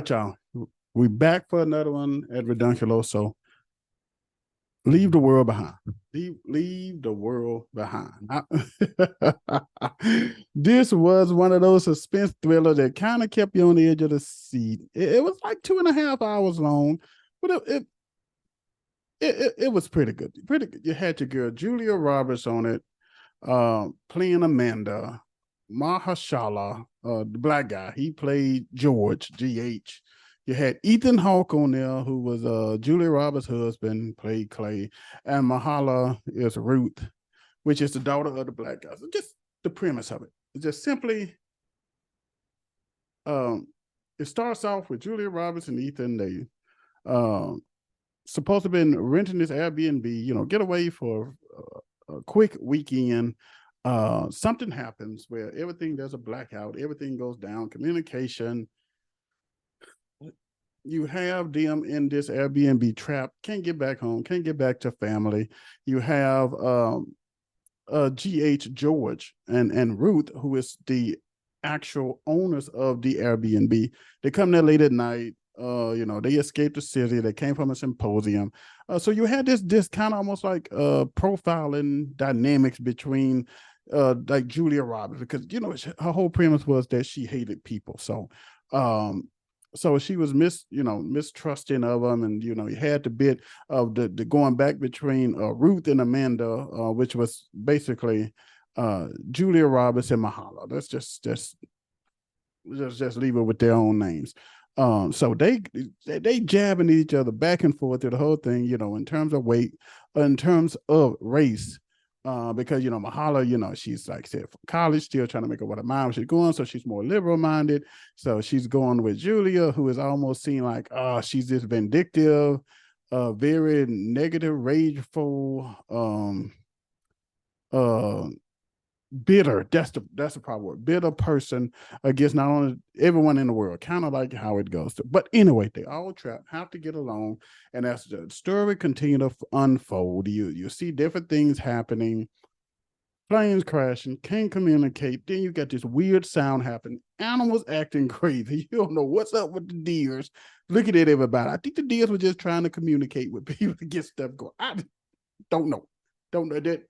right, y'all. We back for another one at Ridunculoso. Leave the world behind. Leave the world behind. This was one of those suspense thrillers that kind of kept you on the edge of the seat. It was like 2.5 hours long, but it was pretty good. Pretty good. You had your girl Julia Roberts on it, playing Amanda. Mahershala, the black guy, he played George, GH. You had Ethan Hawke on there, who was Julia Roberts' husband, played Clay, and Myha'la is Ruth, which is the daughter of the black guy. So just the premise of it. It's just simply, it starts off with Julia Roberts and Ethan. They supposed to have been renting this Airbnb, get away for a quick weekend. Something happens where there's a blackout, everything goes down, communication. You have them in this Airbnb trap, can't get back home, can't get back to family. You have GH George and Ruth, who is the actual owners of the Airbnb. They come there late at night. They escaped the city. They came from a symposium. So you had this kind of almost like profiling dynamics between like Julia Roberts, because her whole premise was that she hated people. So she was mistrusting of them, and you had the bit of the going back between Ruth and Amanda, which was basically Julia Roberts and Myha'la. Let's just leave it with their own names. So they jabbing each other back and forth through the whole thing, in terms of weight, in terms of race. Because Myha'la, she's like I said, from college, still trying to make up what her mind she's going, so she's more liberal minded. So she's going with Julia, who is almost seen like, she's this vindictive, very negative, rageful, bitter. That's the proper word. Bitter person against not only everyone in the world, kind of like how it goes. But anyway, they all trapped, have to get along, and as the story continue to unfold, you see different things happening. Planes crashing, can't communicate. Then you got this weird sound happening. Animals acting crazy. You don't know what's up with the deers. Looking at everybody. I think the deers were just trying to communicate with people to get stuff going. I don't know. Don't know that.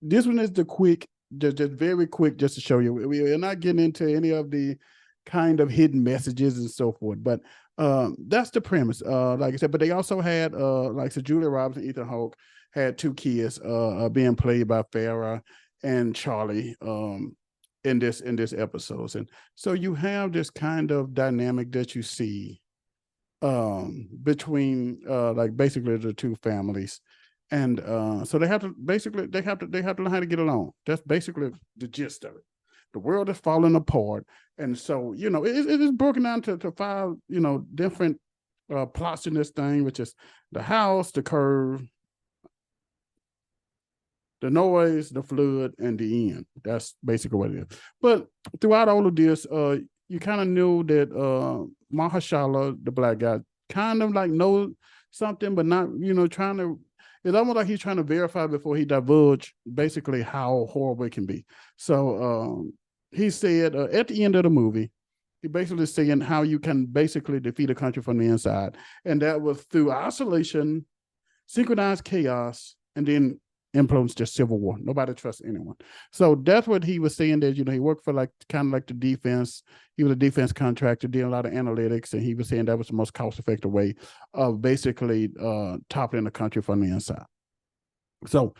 This one is the quick, just very quick, just to show you. We're not getting into any of the kind of hidden messages and so forth, but that's the premise. Like I said, but they also had, like I said, Julia Roberts and Ethan Hawke had two kids being played by Farrah and Charlie in this episode. And so you have this kind of dynamic that you see between like basically the two families. And so they have to learn how to get along. That's basically the gist of it. The world is falling apart, and so it is broken down to five different plots in this thing, which is the house, the curve, the noise, the flood, and the end. That's basically what it is. But throughout all of this, you kind of knew that Mahershala, the black guy, kind of like knows something, but not trying to. It's almost like he's trying to verify before he divulge basically how horrible it can be. So he said at the end of the movie, he basically saying how you can basically defeat a country from the inside. And that was through isolation, synchronized chaos, and then influence just civil war. Nobody trusts anyone. So that's what he was saying, that he worked for kind of like the defense. He was a defense contractor, did a lot of analytics, and he was saying that was the most cost-effective way of basically toppling the country from the inside. So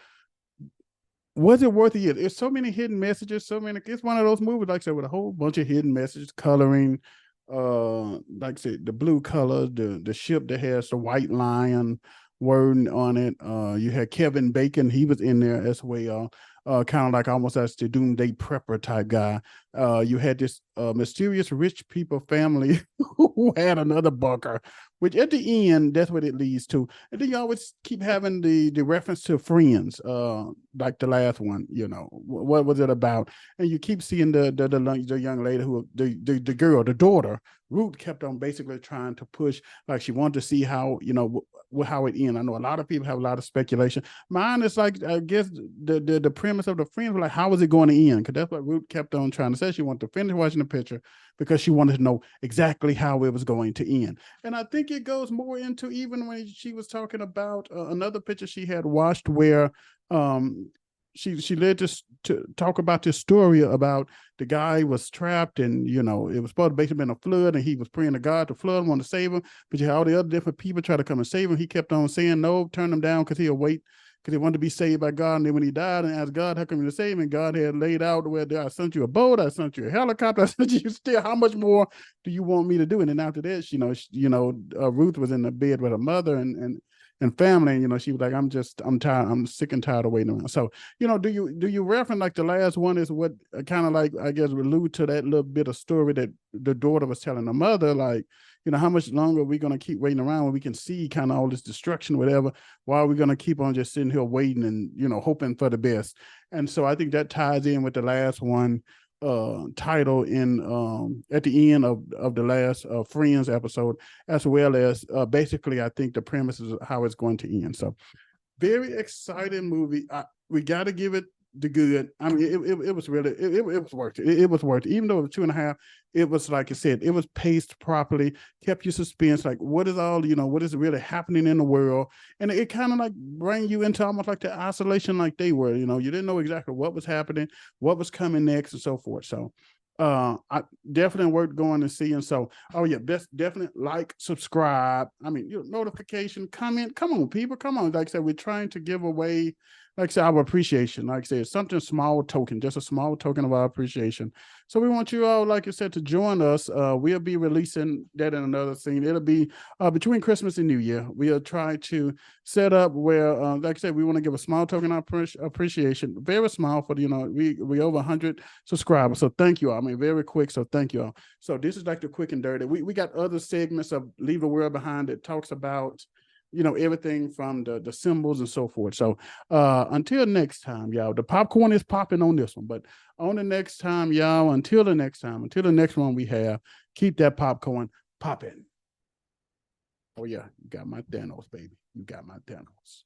was it worth it? There's so many hidden messages, it's one of those movies, like I said, with a whole bunch of hidden messages, coloring, like I said, the blue color, the ship that has the white lion word on it. You had Kevin Bacon, he was in there as well, kind of like almost as the doomsday prepper type guy. You had this mysterious rich people family who had another bunker which at the end, that's what it leads to. And then you always keep having the reference to friends, like the last one, what was it about? And you keep seeing the young lady who, the girl, the daughter, Ruth, kept on basically trying to push, like she wanted to see how, how it ended. I know a lot of people have a lot of speculation. Mine is like, I guess the premise of the friends were like, how is it going to end? Because that's what Ruth kept on trying to say. She wanted to finish watching the picture because she wanted to know exactly how it was going to end. And I think it goes more into even when she was talking about another picture she had watched where she led to talk about this story about the guy was trapped and, it was supposed to basically been a flood and he was praying to God to flood him, want to save him. But you had all the other different people try to come and save him. He kept on saying no, turn him down because he'll wait because he wanted to be saved by God. And then when he died and asked God, how come you to save him? And God had laid out where I sent you a boat, I sent you a helicopter, I sent you still, how much more do you want me to do? And then after that, Ruth was in the bed with her mother and family, and she was like, I'm tired, I'm sick and tired of waiting around. So, do you reference like the last one is what kind of like, I guess, allude to that little bit of story that the daughter was telling the mother, like, how much longer are we going to keep waiting around when we can see kind of all this destruction, whatever? Why are we going to keep on just sitting here waiting and, hoping for the best? And so I think that ties in with the last one title in at the end of the last Friends episode, as well as basically I think the premise is how it's going to end. So very exciting movie. We got to give it the good. I mean, it was really it was worth it. It was worth it. Even though it was 2.5, it was, like I said, it was paced properly, kept you suspense, like what is what is really happening in the world. And it kind of like bring you into almost like the isolation like they were. You didn't know exactly what was happening, what was coming next, and so forth. So I definitely worth going to see. And so, oh yeah, definitely like, subscribe. I mean, notification, comment. Come on, people, come on. Like I said, we're trying to give away, like I said, our appreciation. Like I said, something small token, just a small token of our appreciation. So we want you all, like I said, to join us. We'll be releasing that in another scene. It'll be between Christmas and New Year. We'll try to set up where, like I said, we want to give a small token of appreciation, very small for, we over 100 subscribers. So thank you all. I mean, very quick. So thank you all. So this is like the quick and dirty. We got other segments of Leave the World Behind that talks about, everything from the symbols and so forth. So until next time, y'all, the popcorn is popping on this one, but on the next time, y'all, until the next one we have, keep that popcorn popping. Oh yeah, you got my Thanos, baby. You got my Thanos.